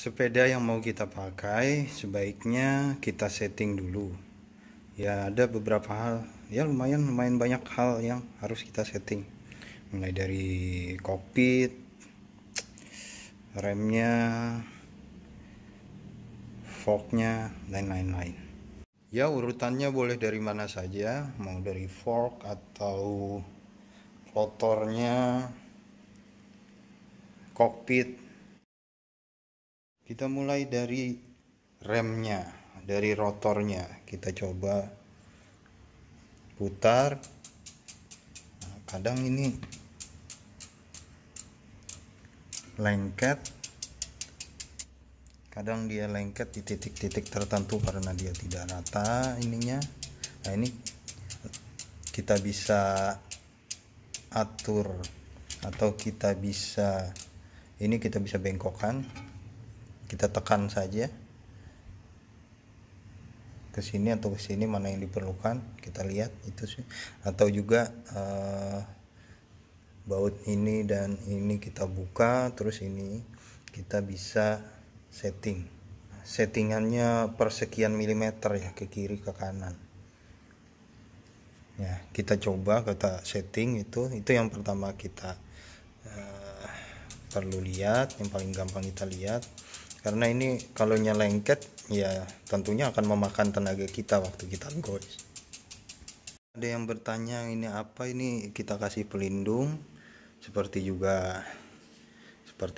Sepeda yang mau kita pakai sebaiknya kita setting dulu. Ya ada beberapa hal, ya lumayan banyak hal yang harus kita setting. Mulai dari kokpit, remnya, forknya, dan lain-lain. Ya urutannya boleh dari mana saja, mau dari fork atau rotornya, kokpit. Kita mulai dari remnya, dari rotornya. Kita coba putar. Nah, kadang ini lengket, kadang dia lengket di titik-titik tertentu karena dia tidak rata ininya. Nah ini kita bisa atur atau kita bisa bengkokkan. Kita tekan saja ke sini atau ke sini, mana yang diperlukan kita lihat itu sih. Atau juga baut ini dan ini kita buka, terus ini kita bisa settingannya per sekian milimeter ya, ke kiri ke kanan ya. Kita coba kita setting itu yang pertama kita perlu lihat, yang paling gampang kita lihat, karena ini kalau lengket ya tentunya akan memakan tenaga kita waktu kita goes. Ada yang bertanya ini apa, ini kita kasih pelindung seperti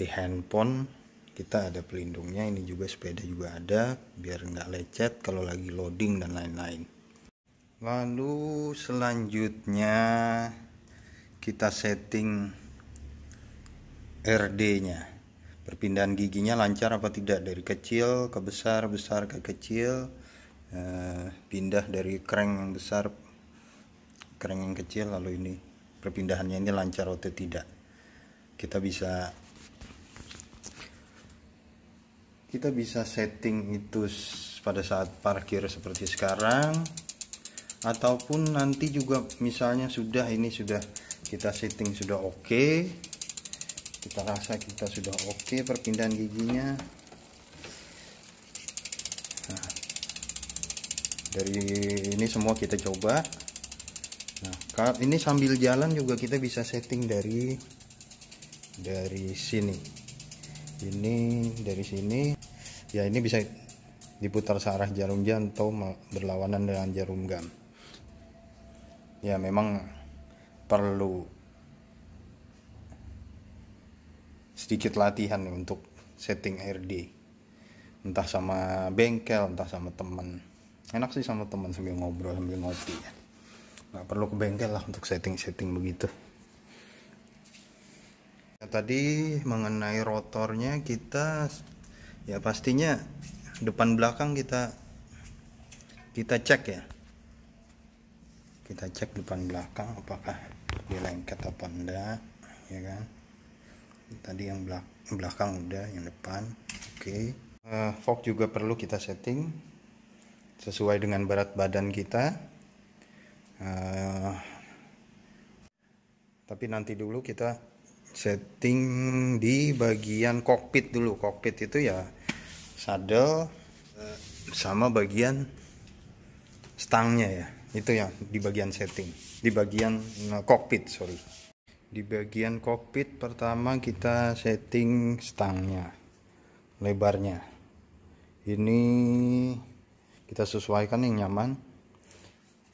handphone kita ada pelindungnya, ini juga sepeda juga ada biar nggak lecet kalau lagi loading dan lain-lain. Lalu selanjutnya kita setting RD-nya, perpindahan giginya lancar apa tidak, dari kecil ke besar, besar ke kecil, pindah dari crank yang besar crank yang kecil, lalu ini perpindahannya ini lancar atau tidak. Kita bisa setting itu pada saat parkir seperti sekarang, ataupun nanti juga misalnya sudah kita setting sudah oke, kita rasa kita sudah oke perpindahan giginya. Nah, dari ini semua kita coba. Nah, ini sambil jalan juga kita bisa setting dari sini. Ini dari sini ya, ini bisa diputar searah jarum jam atau berlawanan dengan jarum jam. Ya memang perlu sedikit latihan untuk setting RD, entah sama bengkel entah sama teman. Enak sih sama teman sambil ngobrol sambil ngopi ya. Nggak perlu ke bengkel lah untuk setting begitu. Nah, tadi mengenai rotornya kita ya pastinya depan belakang kita cek ya. Kita cek depan belakang apakah dia lengket apa enggak, ya kan. Tadi yang belakang udah, yang depan oke. Fork juga perlu kita setting sesuai dengan berat badan kita. Tapi nanti dulu kita setting di bagian kokpit dulu. Kokpit itu ya saddle sama bagian stangnya ya, itu ya di bagian setting, di bagian kokpit sorry. Di bagian kokpit pertama kita setting stangnya, lebarnya ini kita sesuaikan yang nyaman.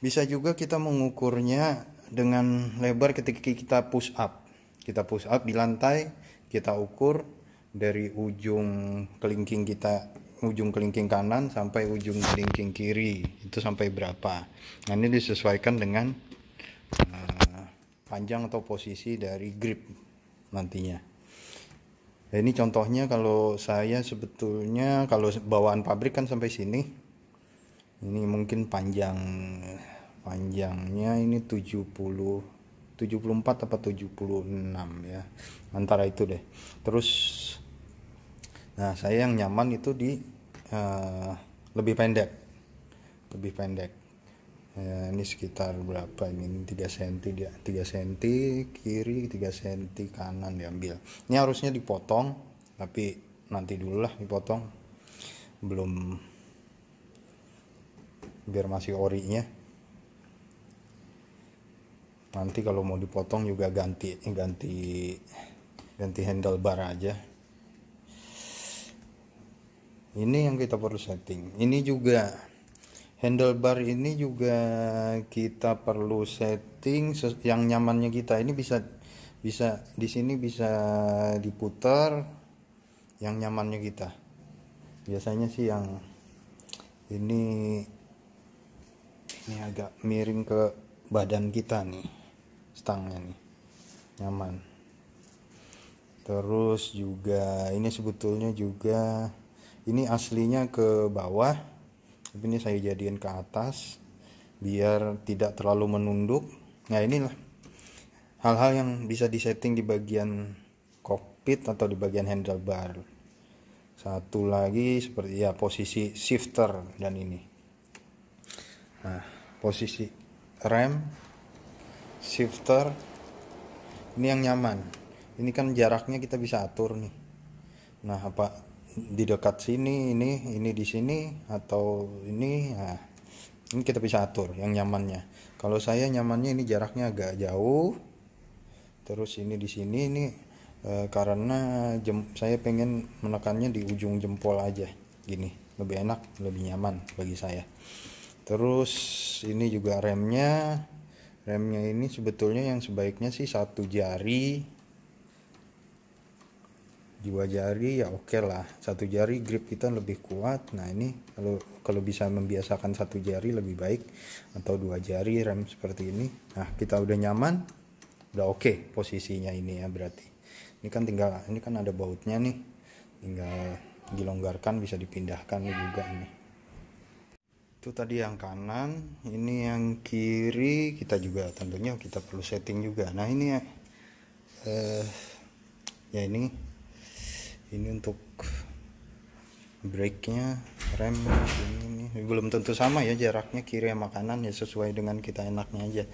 Bisa juga kita mengukurnya dengan lebar ketika kita push up. Kita push up di lantai, kita ukur dari ujung kelingking kita, ujung kelingking kanan sampai ujung kelingking kiri, itu sampai berapa. Nah ini disesuaikan dengan panjang atau posisi dari grip nantinya. Nah, ini contohnya kalau saya sebetulnya kalau bawaan pabrik kan sampai sini. Ini mungkin panjangnya ini 74 apa 76 ya, antara itu deh. Terus nah saya yang nyaman itu di lebih pendek ya, ini sekitar berapa ini 3 cm dia, 3 cm kiri, 3 cm kanan diambil. Ini harusnya dipotong tapi nanti dulu lah dipotong, belum, biar masih orinya. Nanti kalau mau dipotong juga ganti handlebar aja. Ini yang kita perlu setting. Ini juga handlebar ini juga kita perlu setting yang nyamannya kita. Ini bisa di sini bisa diputar yang nyamannya kita. Biasanya sih yang ini agak miring ke badan kita nih, stangnya nih nyaman. Terus juga ini sebetulnya juga ini aslinya ke bawah, tapi ini saya jadiin ke atas biar tidak terlalu menunduk. Nah, inilah hal-hal yang bisa disetting di bagian kokpit atau di bagian handlebar. Satu lagi seperti ya posisi shifter dan ini. Nah, posisi rem, shifter ini yang nyaman. Ini kan jaraknya kita bisa atur nih. Nah, apa di dekat sini, ini di sini atau ini. Nah, ini kita bisa atur yang nyamannya. Kalau saya nyamannya ini jaraknya agak jauh. Terus ini di sini ini karena saya pengen menekannya di ujung jempol aja gini, lebih enak, lebih nyaman bagi saya. Terus ini juga remnya ini sebetulnya yang sebaiknya sih 1 jari, 2 jari ya oke lah. 1 jari grip kita lebih kuat. Nah, ini kalau bisa membiasakan 1 jari lebih baik, atau 2 jari rem seperti ini. Nah, kita udah nyaman, udah oke posisinya ini ya. Berarti ini kan ada bautnya nih, tinggal dilonggarkan, bisa dipindahkan juga ini. Itu tadi yang kanan. Ini yang kiri kita juga tentunya kita perlu setting juga. Nah, ini ya ini untuk brake-nya, rem ini belum tentu sama ya jaraknya kiri sama kanan, ya sesuai dengan kita enaknya aja.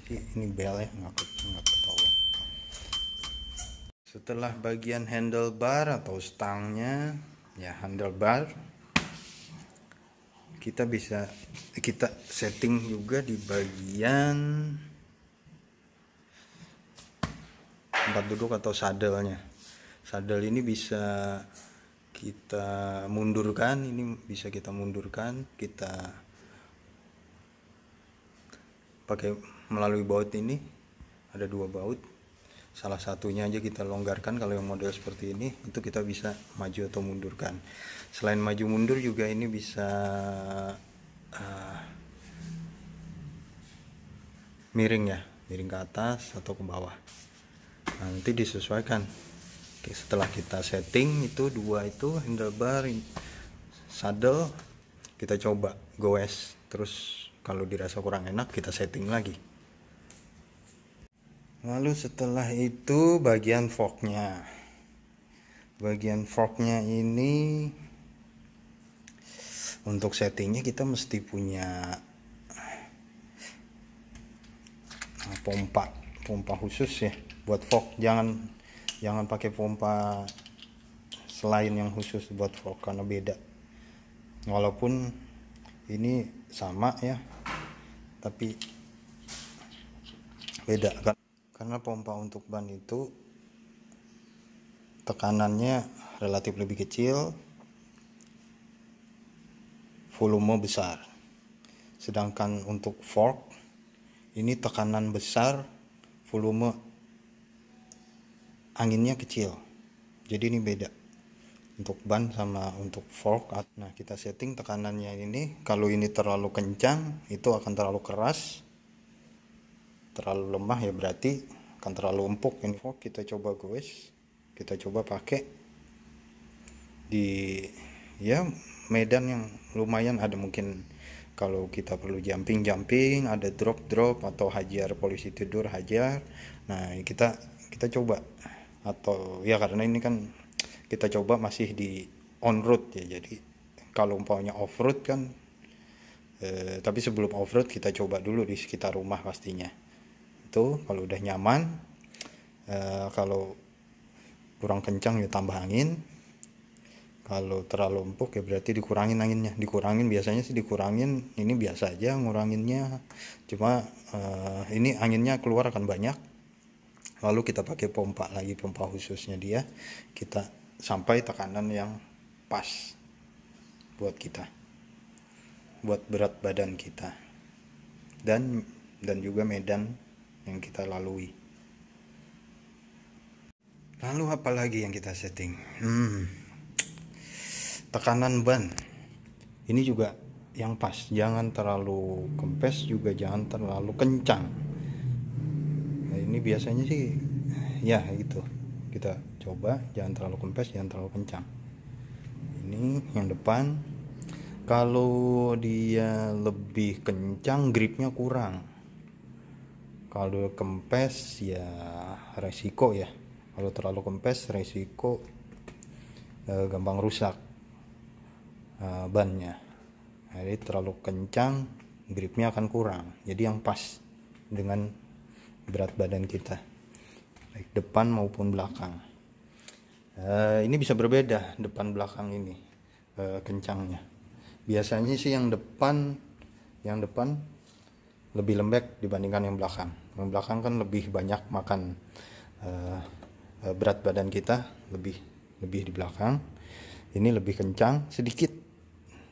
Ini bel ya, nggak ketahuan. Setelah bagian handlebar atau stangnya ya, handlebar kita setting juga di bagian tempat duduk atau sadelnya. Sadel ini bisa kita mundurkan, kita pakai melalui baut ini. Ada 2 baut, salah satunya aja kita longgarkan. Kalau yang model seperti ini itu kita bisa maju atau mundurkan. Selain maju mundur juga ini bisa miring ke atas atau ke bawah, nanti disesuaikan. Oke, setelah kita setting itu 2 itu handlebar, saddle, kita coba goes. Terus kalau dirasa kurang enak kita setting lagi. Lalu setelah itu bagian forknya. Bagian forknya ini untuk settingnya kita mesti punya pompa khusus ya buat fork. Jangan pakai pompa selain yang khusus buat fork karena beda. Walaupun ini sama ya, tapi beda kan. Karena pompa untuk ban itu tekanannya relatif lebih kecil, volume besar. Sedangkan untuk fork ini tekanan besar, volume anginnya kecil. Jadi ini beda untuk ban sama untuk fork. Nah, kita setting tekanannya ini. Kalau ini terlalu kencang itu akan terlalu keras, terlalu lemah ya berarti akan terlalu empuk. Ini fork kita coba goes, kita coba pakai di ya medan yang lumayan ada. Mungkin kalau kita perlu jumping, ada drop atau hajar, polisi tidur hajar. Nah, kita coba, atau ya karena ini kan kita coba masih di on road ya, jadi kalau umpamanya off road kan tapi sebelum off road kita coba dulu di sekitar rumah pastinya. Itu kalau udah nyaman, kalau kurang kencang ya tambah angin. Kalau terlalu empuk ya berarti dikurangin anginnya. Dikurangin, biasanya sih dikurangin, ini biasa aja nguranginnya. Cuma ini anginnya keluar akan banyak. Lalu kita pakai pompa lagi, pompa khususnya dia. Kita sampai tekanan yang pas buat kita, buat berat badan kita. Dan juga medan yang kita lalui. Lalu apa lagi yang kita setting? Tekanan ban. Ini juga yang pas. Jangan terlalu kempes, juga jangan terlalu kencang. Nah, ini biasanya sih ya gitu. Kita coba jangan terlalu kempes, jangan terlalu kencang. Ini yang depan. Kalau dia lebih kencang, gripnya kurang. Kalau kempes ya resiko ya. Kalau terlalu kempes resiko gampang rusak bannya. Jadi terlalu kencang gripnya akan kurang. Jadi yang pas dengan berat badan kita, baik depan maupun belakang. Ini bisa berbeda depan belakang ini kencangnya. Biasanya sih yang depan lebih lembek dibandingkan yang belakang. Yang belakang kan lebih banyak makan berat badan kita, lebih di belakang. Ini lebih kencang sedikit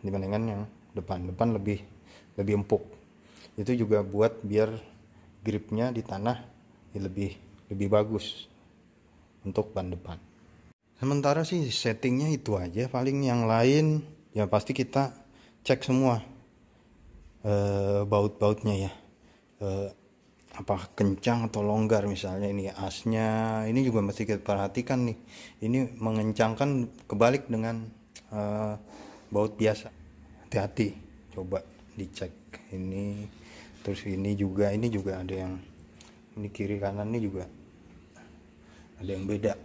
dibandingkan yang depan lebih empuk. Itu juga buat biar gripnya di tanah lebih bagus untuk ban depan. Sementara sih settingnya itu aja, paling yang lain ya pasti kita cek semua baut-bautnya ya, apa kencang atau longgar. Misalnya ini asnya, ini juga mesti kita perhatikan nih, ini mengencangkan kebalik dengan baut biasa. Hati-hati, coba dicek ini. Terus ini juga ada yang ini kiri kanan ini juga ada yang beda.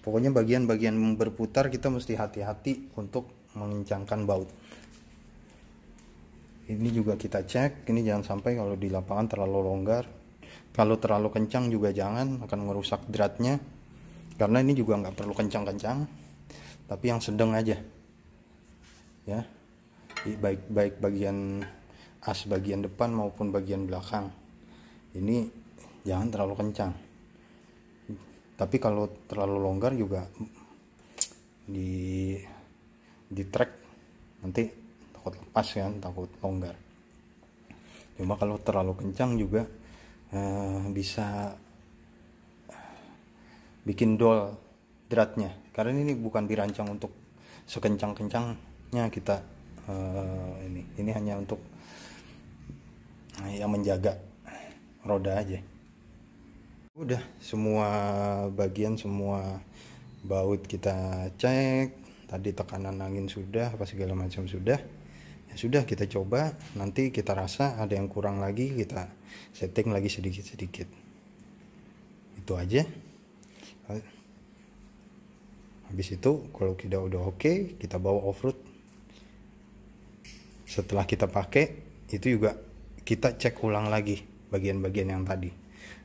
Pokoknya bagian-bagian berputar kita mesti hati-hati untuk mengencangkan baut. Ini juga kita cek, ini jangan sampai kalau di lapangan terlalu longgar. Kalau terlalu kencang juga jangan, akan merusak dratnya. Karena ini juga nggak perlu kencang-kencang, tapi yang sedang aja ya, baik bagian as bagian depan maupun bagian belakang. Ini jangan terlalu kencang. Tapi kalau terlalu longgar juga di track nanti takut lepas kan, takut longgar. Cuma kalau terlalu kencang juga bisa bikin dol dratnya, karena ini bukan dirancang untuk sekencang-kencangnya kita. Ini hanya untuk yang menjaga roda aja. Udah semua bagian, semua baut kita cek. Tadi tekanan angin sudah, apa segala macam sudah. Ya sudah, kita coba. Nanti kita rasa ada yang kurang lagi, kita setting lagi sedikit-sedikit. Itu aja. Habis itu kalau kita udah oke, kita bawa off-road. Setelah kita pakai, itu juga kita cek ulang lagi bagian-bagian yang tadi.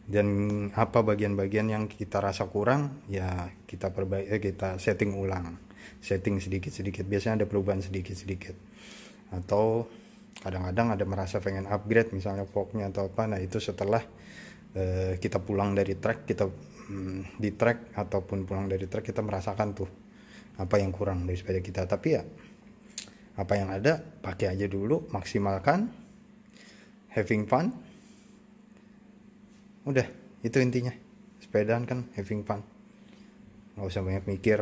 Dan apa bagian-bagian yang kita rasa kurang, ya kita perbaiki, kita setting ulang. Setting sedikit-sedikit, biasanya ada perubahan sedikit-sedikit. Atau kadang-kadang ada merasa pengen upgrade, misalnya forknya atau apa. Nah itu setelah kita pulang dari track, kita di track ataupun pulang dari track, kita merasakan tuh apa yang kurang dari sepeda kita. Tapi ya apa yang ada pakai aja dulu, maksimalkan, having fun. Udah, itu intinya. Sepedaan kan having fun, nggak usah banyak mikir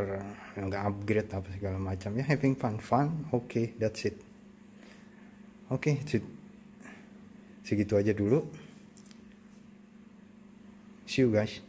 nggak upgrade apa segala macam ya. Having fun, okay, that's it. Oke, segitu aja dulu. See you guys.